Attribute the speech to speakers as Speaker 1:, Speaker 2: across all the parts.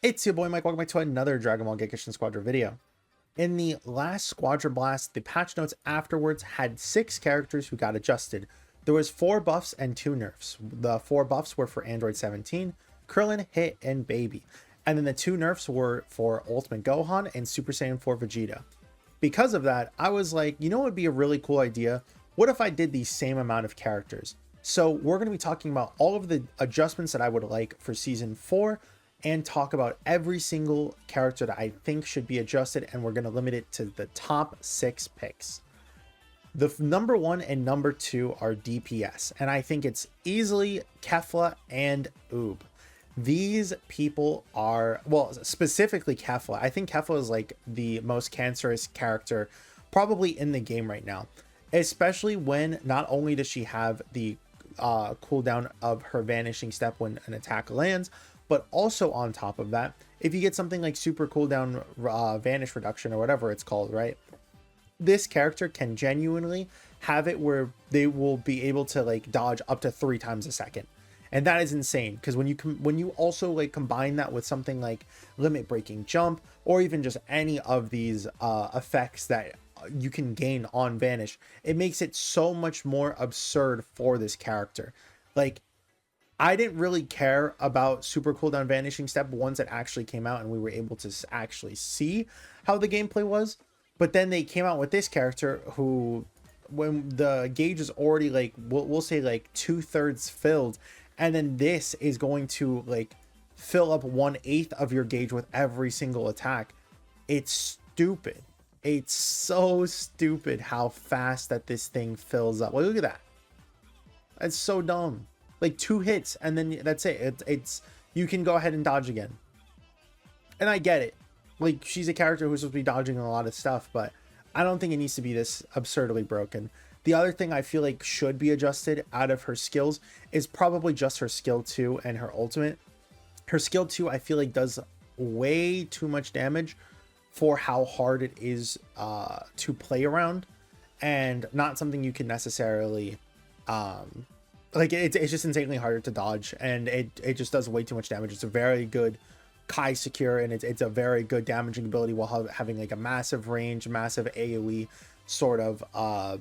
Speaker 1: It's your boy Mike, welcome back to another Dragon Ball Gekishin Squadra video. In the last Squadra Blast, the patch notes afterwards had 6 characters who got adjusted. There was 4 buffs and 2 nerfs. The 4 buffs were for Android 17, Krillin, Hit, and Baby. And then the 2 nerfs were for Ultimate Gohan and Super Saiyan 4 Vegeta. Because of that, I was like, you know what would be a really cool idea? What if I did the same amount of characters? So we're going to be talking about all of the adjustments that I would like for Season 4, and talk about every single character that I think should be adjusted, and we're going to limit it to the top 6 picks. The number 1 and number 2 are DPS, and I think it's easily Kefla and Oob. These people are, well, specifically Kefla. I think Kefla is like the most cancerous character probably in the game right now, especially when not only does she have the cooldown of her vanishing step when an attack lands, but also on top of that, if you get something like super cooldown vanish reduction or whatever it's called, right? This character can genuinely have it where they will be able to like dodge up to 3 times a second. And that is insane, because when you also like combine that with something like limit breaking jump, or even just any of these effects that you can gain on vanish, it makes it so much more absurd for this character. Like, I didn't really care about super cooldown vanishing step once it actually came out and we were able to actually see how the gameplay was. But then they came out with this character who, when the gauge is already like, we'll say like 2/3 filled, and then this is going to like fill up 1/8 of your gauge with every single attack. It's stupid. It's so stupid how fast that this thing fills up. Well, look at that. That's so dumb. Like 2 hits and then that's it. It's you can go ahead and dodge again. And I get it. Like, she's a character who's supposed to be dodging a lot of stuff, but I don't think it needs to be this absurdly broken. The other thing I feel like should be adjusted out of her skills is probably just her skill 2 and her ultimate. Her skill 2 I feel like does way too much damage for how hard it is to play around, and not something you can necessarily like, it's just insanely harder to dodge, and it just does way too much damage. It's a very good Kai secure, and it's a very good damaging ability while having like a massive range, massive AoE sort of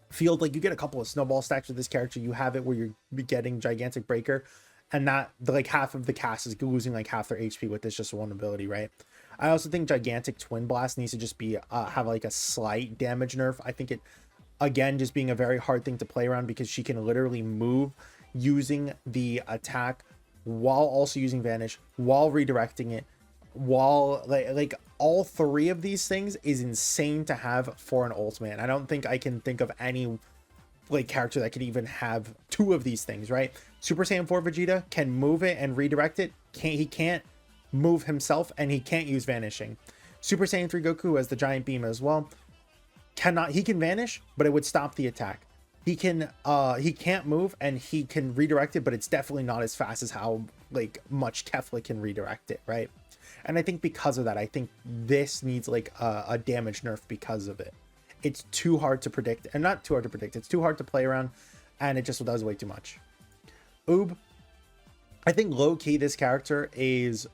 Speaker 1: field. Like, you get a couple of snowball stacks with this character. You have it where you're getting gigantic breaker, and not like half of the cast is losing like half their HP with this just one ability, right? I also think gigantic twin blast needs to just be have like a slight damage nerf. I think it, again, just being a very hard thing to play around, because she can literally move using the attack while also using vanish, while redirecting it, while like all 3 of these things is insane to have for an ultimate. I don't think I can think of any like character that could even have 2 of these things, right? Super Saiyan 4 Vegeta can move it and redirect it. He can't move himself, and he can't use vanishing. Super Saiyan 3 Goku has the giant beam as well. He can vanish, but it would stop the attack. He can't move, and he can redirect it, but it's definitely not as fast as how like much Kefla can redirect it, right? And I think because of that, I think this needs like a damage nerf because of it. It's too hard to predict, and not too hard to predict, it's too hard to play around, and it just does way too much. Oob, I think low-key this character is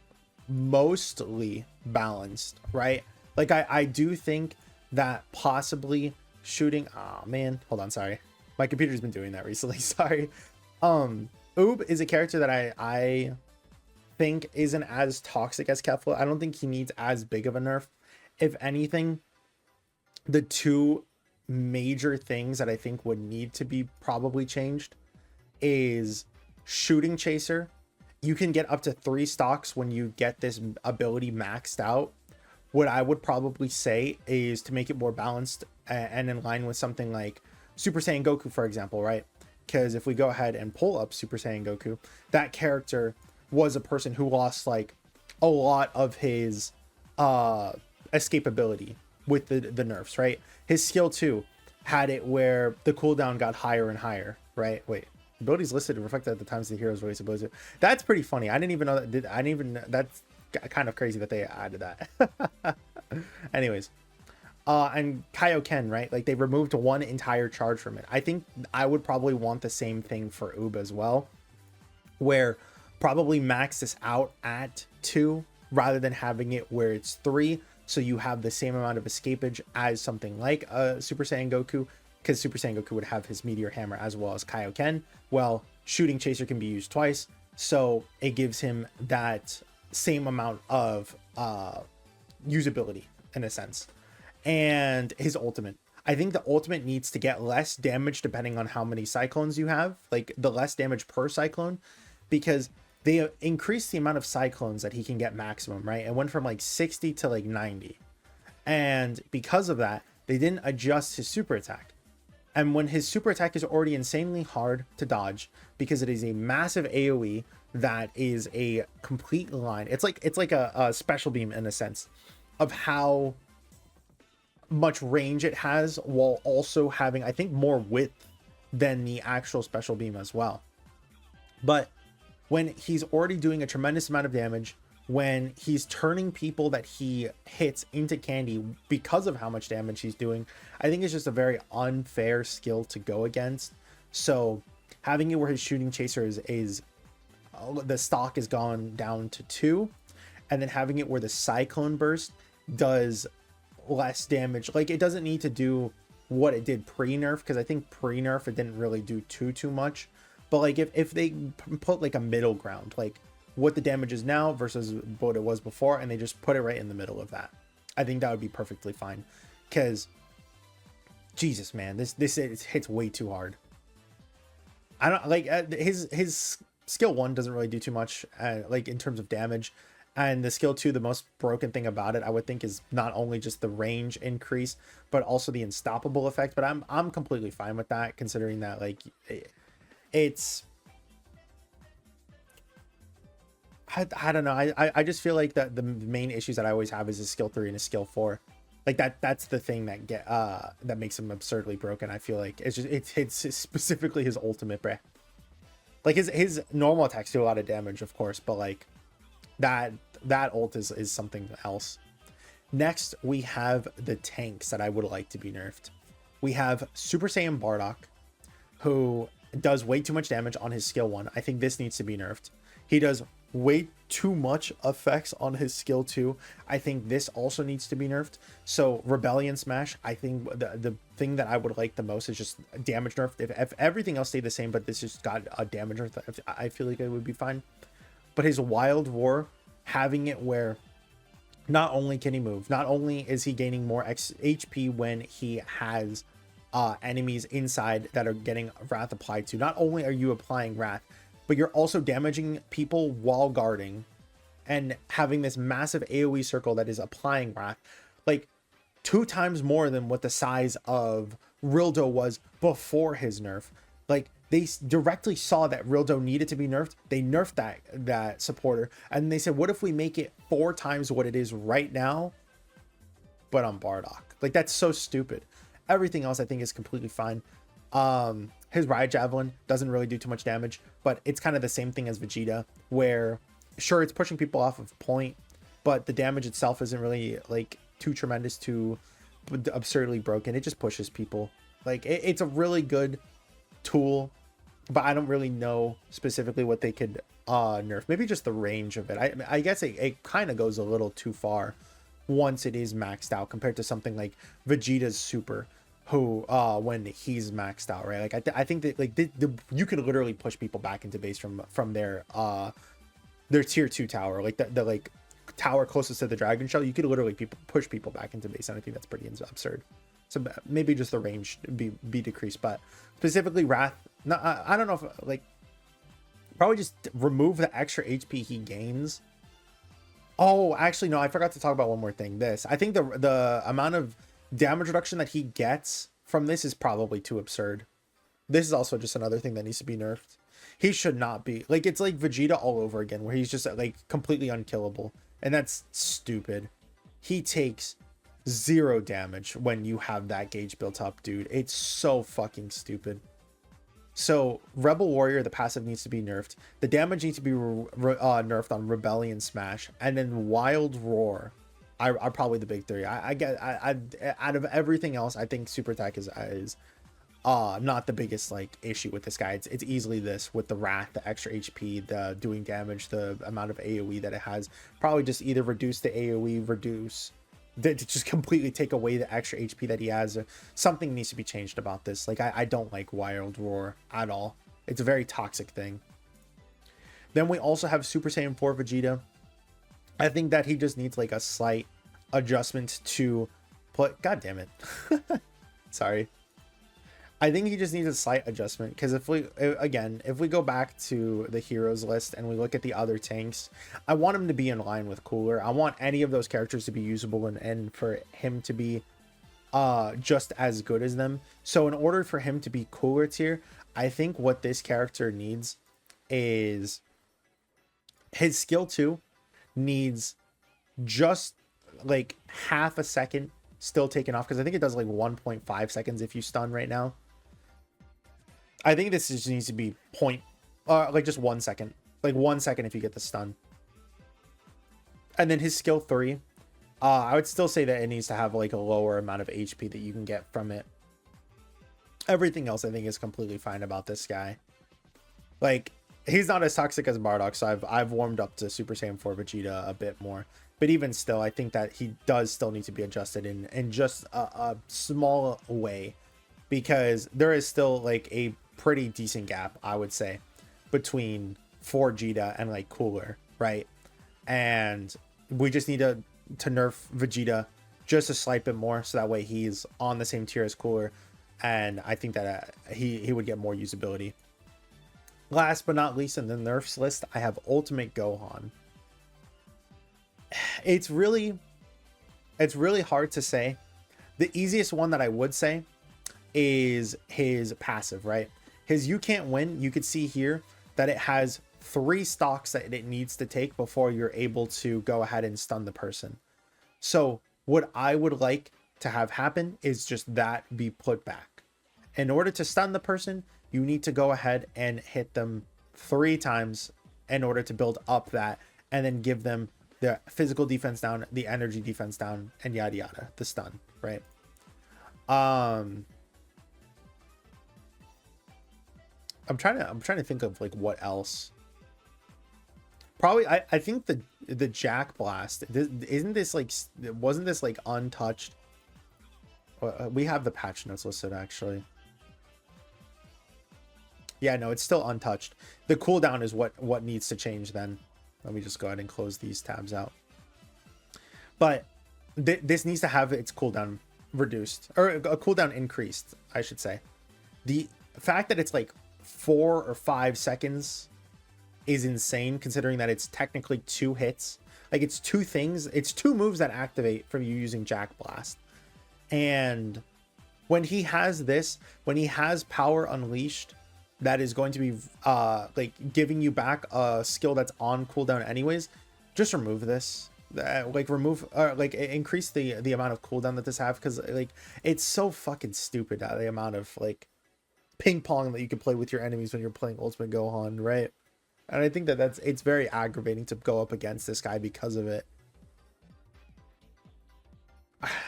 Speaker 1: mostly balanced, right? Like, I do think that possibly shooting, oh man, hold on, sorry, my computer's been doing that recently. Sorry. Oob is a character that I think isn't as toxic as Kefla. I don't think he needs as big of a nerf. If anything, the 2 major things that I think would need to be probably changed is shooting chaser. You can get up to 3 stocks when you get this ability maxed out. What I would probably say is to make it more balanced and in line with something like Super Saiyan Goku, for example, right? Because if we go ahead and pull up Super Saiyan Goku, that character was a person who lost like a lot of his escapability with the nerfs, right? His skill 2 had it where the cooldown got higher and higher, right? Wait, abilities listed to reflect at the times the hero's release ability. That's pretty funny. I didn't even know that. That's kind of crazy that they added that. Anyways, and Kaioken, right? Like, they removed 1 entire charge from it. I think I would probably want the same thing for Oob as well, where probably max this out at 2 rather than having it where it's 3, so you have the same amount of escapage as something like Super Saiyan Goku, because Super Saiyan Goku would have his Meteor Hammer as well as Kaioken. Well, Shooting Chaser can be used twice, so it gives him that same amount of usability in a sense. And his ultimate, I think the ultimate needs to get less damage depending on how many cyclones you have, like the less damage per cyclone, because they increased the amount of cyclones that he can get maximum, right? It went from like 60 to like 90. And because of that, they didn't adjust his super attack. And when his super attack is already insanely hard to dodge because it is a massive AoE that is a complete line. It's like a special beam in a sense of how much range it has, while also having, I think, more width than the actual special beam as well. But when he's already doing a tremendous amount of damage, when he's turning people that he hits into candy because of how much damage he's doing, I think it's just a very unfair skill to go against. So having it where his Shooting Chaser is the stock is gone down to 2, and then having it where the Cyclone Burst does less damage. Like, it doesn't need to do what it did pre-nerf, because I think pre-nerf it didn't really do too much. But like if they put like a middle ground, like what the damage is now versus what it was before, and they just put it right in the middle of that, I think that would be perfectly fine. Because Jesus, man, this hits way too hard. I don't like his skill 1 doesn't really do too much like in terms of damage, and the skill 2, the most broken thing about it I would think is not only just the range increase but also the unstoppable effect. But I'm completely fine with that, considering that like it's I don't know, I just feel like that the main issues that I always have is his skill 3 and his skill 4. Like that's the thing that makes him absurdly broken. I feel like it's specifically his ultimate, bruh. Like his normal attacks do a lot of damage, of course, but like that ult is something else. Next, we have the tanks that I would like to be nerfed. We have Super Saiyan Bardock, who does way too much damage on his skill 1. I think this needs to be nerfed. He does way too much effects on his skill 2. I think this also needs to be nerfed. So Rebellion Smash, I think the thing that I would like the most is just damage nerf. If everything else stayed the same, but this just got a damage nerf, I feel like it would be fine. But his Wild Roar, having it where not only can he move, not only is he gaining more HP when he has enemies inside that are getting Wrath applied to, not only are you applying Wrath, but you're also damaging people while guarding and having this massive AoE circle that is applying Wrath, like 2 times more than what the size of Rildo was before his nerf. Like, they directly saw that Rildo needed to be nerfed. They nerfed that supporter, and they said, what if we make it 4 times what it is right now, but on Bardock? Like, that's so stupid. Everything else I think is completely fine. His Riot Javelin doesn't really do too much damage, but it's kind of the same thing as Vegeta, where sure, it's pushing people off of point, but the damage itself isn't really like too tremendous, too absurdly broken. It just pushes people. Like, it's a really good tool, but I don't really know specifically what they could nerf. Maybe just the range of it. I guess it kind of goes a little too far once it is maxed out compared to something like Vegeta's super, who when he's maxed out, right? Like I think that like you could literally push people back into base from their tier 2 tower, like the like tower closest to the dragon shell. You could literally push people back into base, and I think that's pretty absurd. So maybe just the range be decreased, but specifically Wrath, no, I don't know if like probably just remove the extra HP he gains. Oh, actually no, I forgot to talk about one more thing. I think the amount of damage reduction that he gets from this is probably too absurd. This is also just another thing that needs to be nerfed. He should not be like, it's like Vegeta all over again, where he's just like completely unkillable, and that's stupid. He takes 0 damage when you have that gauge built up, dude. It's so fucking stupid. So Rebel Warrior, the passive needs to be nerfed. The damage needs to be nerfed on Rebellion Smash, and then Wild Roar are probably the big 3. I get out of everything else, I think Super Attack is not the biggest like issue with this guy. It's easily this with the wrath, the extra HP, the doing damage, the amount of AoE that it has. Probably just either reduce the AoE, to just completely take away the extra HP that he has. Something needs to be changed about this. Like I don't like Wild Roar at all. It's a very toxic thing. Then we also have Super Saiyan 4 Vegeta. I think that he just needs like a slight adjustment to put, god damn it. Sorry. I think he just needs a slight adjustment, because if we go back to the heroes list and we look at the other tanks, I want him to be in line with Cooler. I want any of those characters to be usable and for him to be just as good as them. So in order for him to be Cooler tier, I think what this character needs is his skill 2 needs just like half a second still taken off, because I think it does like 1.5 seconds if you stun right now. I think this just needs to be like just 1 second, like 1 second if you get the stun. And then his skill 3, I would still say that it needs to have like a lower amount of HP that you can get from it. Everything else I think is completely fine about this guy. Like, he's not as toxic as Bardock, so I've warmed up to Super Saiyan 4 Vegeta a bit more. But even still, I think that he does still need to be adjusted in just a small way, because there is still like a pretty decent gap, I would say, between 4 Vegeta and like Cooler, right? And we just need to nerf Vegeta just a slight bit more, so that way he's on the same tier as Cooler, and I think that he would get more usability. Last but not least in the nerfs list, I have Ultimate Gohan. It's really hard to say. The easiest one that I would say is his passive, right? His You Can't Win, you could see here that it has 3 stocks that it needs to take before you're able to go ahead and stun the person. So what I would like to have happen is just that be put back. In order to stun the person, you need to go ahead and hit them 3 times in order to build up that, and then give them the physical defense down, the energy defense down, and yada yada, the stun, right? I'm trying to think of like what else. Probably I think the Jack Blast, wasn't this like untouched? We have the patch notes listed actually. Yeah, no, it's still untouched. The cooldown is what needs to change then. Let me just go ahead and close these tabs out. But this needs to have its cooldown reduced, or a cooldown increased, I should say. The fact that it's like 4 or 5 seconds is insane, considering that it's technically 2 hits. Like, it's 2 things. It's 2 moves that activate from you using Jack Blast. And when he has this, when he has Power Unleashed, that is going to be like giving you back a skill that's on cooldown anyways, just remove this. Increase the amount of cooldown that this have, because like it's so fucking stupid, the amount of like ping pong that you can play with your enemies when you're playing Ultimate Gohan, right? And I think that it's very aggravating to go up against this guy because of it.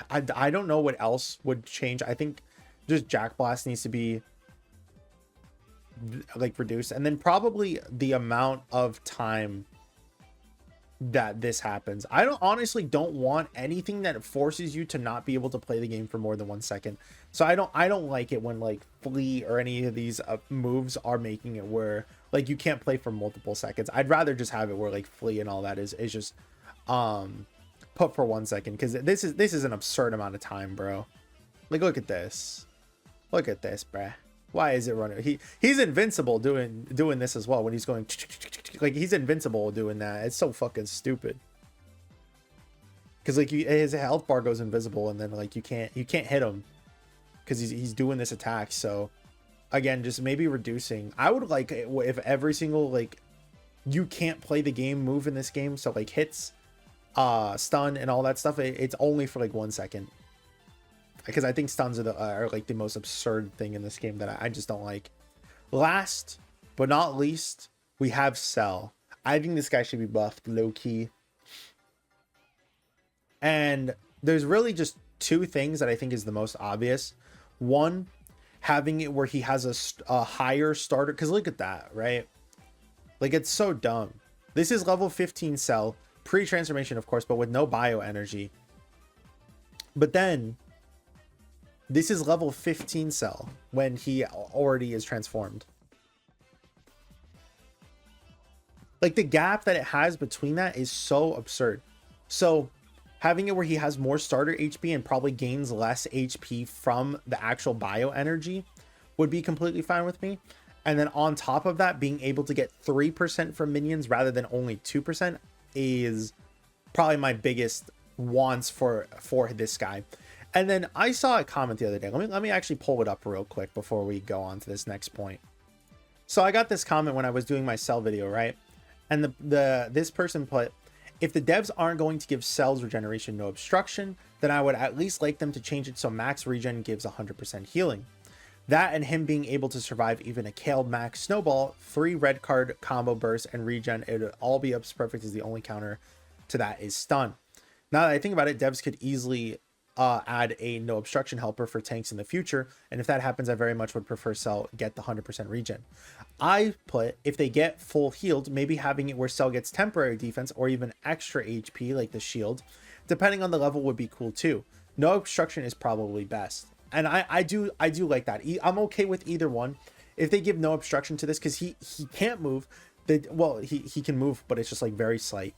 Speaker 1: I don't know what else would change. I think just Jack Blast needs to be like reduced, and then probably the amount of time that this happens. I honestly don't want anything that forces you to not be able to play the game for more than 1 second. So I don't like it when like Flea or any of these moves are making it where like you can't play for multiple seconds. I'd rather just have it where like Flea and all that is just put for 1 second, because this is an absurd amount of time, bro. Like, look at this, bruh. Why is it running? He's invincible doing this as well when he's going like he's invincible doing that. It's so fucking stupid. Because like his health bar goes invisible, and then like you can't hit him because he's doing this attack. So again, just maybe reducing. I would like if every single like you can't play the game move in this game, so like hits, stun and all that stuff, it's only for like 1 second. Because I think stuns are like the most absurd thing in this game that I just don't like. Last but not least, we have Cell. I think this guy should be buffed low-key. And there's really just 2 things that I think is the most obvious. One, having it where he has a higher starter, because look at that, right? Like, it's so dumb. This is level 15 Cell, pre-transformation, of course, but with no bio energy. But then this is level 15 Cell when he already is transformed. Like, the gap that it has between that is so absurd. So having it where he has more starter HP and probably gains less HP from the actual bio energy would be completely fine with me. And then on top of that, being able to get 3% from minions rather than only 2% is probably my biggest wants for this guy. And then I saw a comment the other day. Let me actually pull it up real quick before we go on to this next point. So I got this comment when I was doing my Cell video, right? And this person put, if the devs aren't going to give Cell's regeneration no obstruction, then I would at least like them to change it so max regen gives 100% healing. That and him being able to survive even a Kale max snowball, 3 red card combo bursts and regen, it would all be up perfect, as the only counter to that is stun. Now that I think about it, devs could easily add a no obstruction helper for tanks in the future, and if that happens, I very much would prefer Cell get the 100% regen. I put, if they get full healed, maybe having it where Cell gets temporary defense or even extra HP like the shield, depending on the level, would be cool too. No obstruction is probably best, and I do like that. I'm okay with either one. If they give no obstruction to this, because he can't move, well, he can move, but it's just like very slight.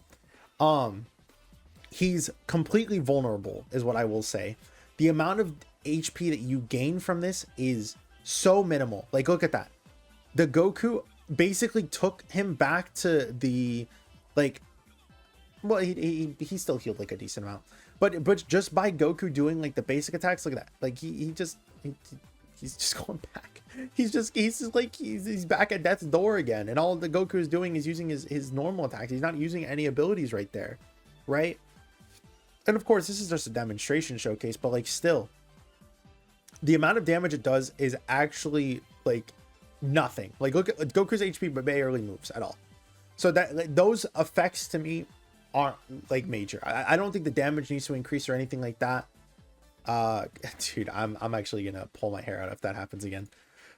Speaker 1: He's completely vulnerable is what I will say. The amount of HP that you gain from this is so minimal. Like, look at that. The Goku basically took him back to the, like, well, he still healed like a decent amount, but just by Goku doing like the basic attacks, look at that. Like, he's just going back. He's back at death's door again, and all the Goku is doing is using his normal attacks. He's not using any abilities right there, right? And of course, this is just a demonstration showcase, but like, still, the amount of damage it does is actually like nothing. Like, look at Goku's HP but barely moves at all. So that, like, those effects to me aren't like major. I don't think the damage needs to increase or anything like that. Dude, I'm actually gonna pull my hair out if that happens again.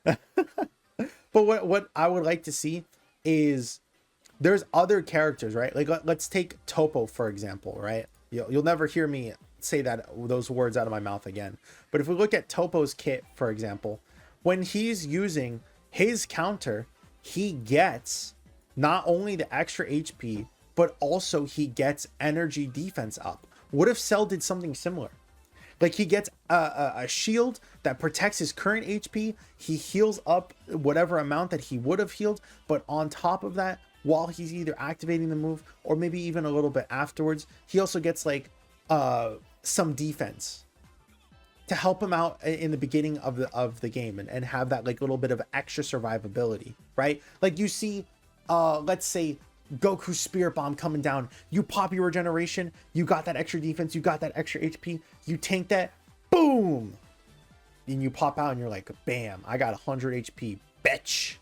Speaker 1: But what I would like to see is there's other characters, right? Like, let's take Topo for example, right? You'll never hear me say those words out of my mouth again. But if we look at Topo's kit, for example, when he's using his counter, he gets not only the extra HP, but also he gets energy defense up. What if Cell did something similar? Like, he gets a shield that protects his current HP. He heals up whatever amount that he would have healed. But on top of that, while he's either activating the move or maybe even a little bit afterwards, he also gets like some defense to help him out in the beginning of the game and have that like little bit of extra survivability, right? Like, you see, let's say Goku's Spirit Bomb coming down, you pop your regeneration, you got that extra defense, you got that extra HP, you tank that, boom, and you pop out and you're like, bam, I got 100 HP, bitch.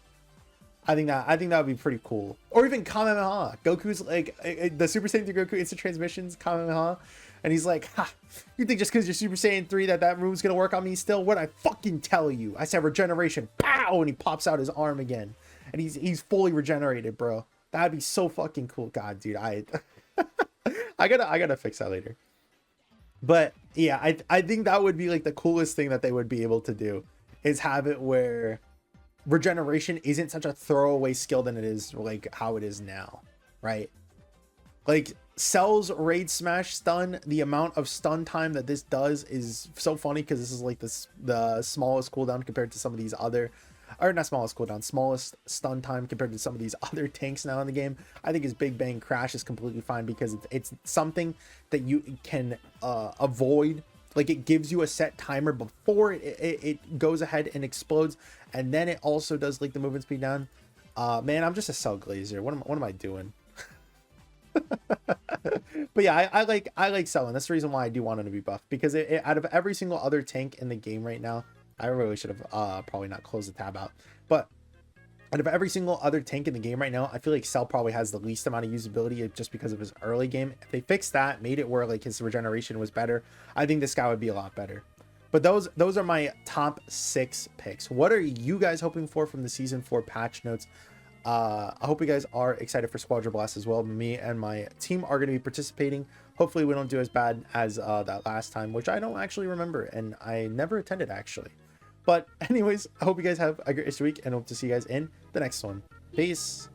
Speaker 1: I think that would be pretty cool. Or even Kamehameha. Goku's like the Super Saiyan 3 Goku instant transmissions Kamehameha, and he's like, ha, you think just because you're Super Saiyan 3 that move's gonna work on me still? What'd I fucking tell you? I said regeneration, pow, and he pops out his arm again, and he's fully regenerated, bro. That'd be so fucking cool. God, dude, I gotta fix that later. But yeah, I think that would be like the coolest thing that they would be able to do, is have it where regeneration isn't such a throwaway skill than it is like how it is now, right? Like, Cell's raid smash stun, the amount of stun time that this does is so funny, because this is like the smallest cooldown compared to some of these other, or not smallest cooldown, smallest stun time compared to some of these other tanks now in the game. I think his Big Bang Crash is completely fine, because it's something that you can avoid. Like, it gives you a set timer before it goes ahead and explodes, and then it also does like the movement speed down. Man, I'm just a Cell glazer. What am I doing? But yeah, I like Cell, and that's the reason why I do want him to be buffed, because out of every single other tank in the game right now, I really should have probably not closed the tab out, but out of every single other tank in the game right now, I feel like Cell probably has the least amount of usability just because of his early game. If they fixed that, made it where like his regeneration was better, I think this guy would be a lot better. But those are my top 6 picks. What are you guys hoping for from the season 4 patch notes? I hope you guys are excited for Squadra Blast as well. Me and my team are going to be participating. Hopefully we don't do as bad as that last time, which I don't actually remember, and I never attended actually. But anyways, I hope you guys have a great week, and hope to see you guys in the next one. Peace.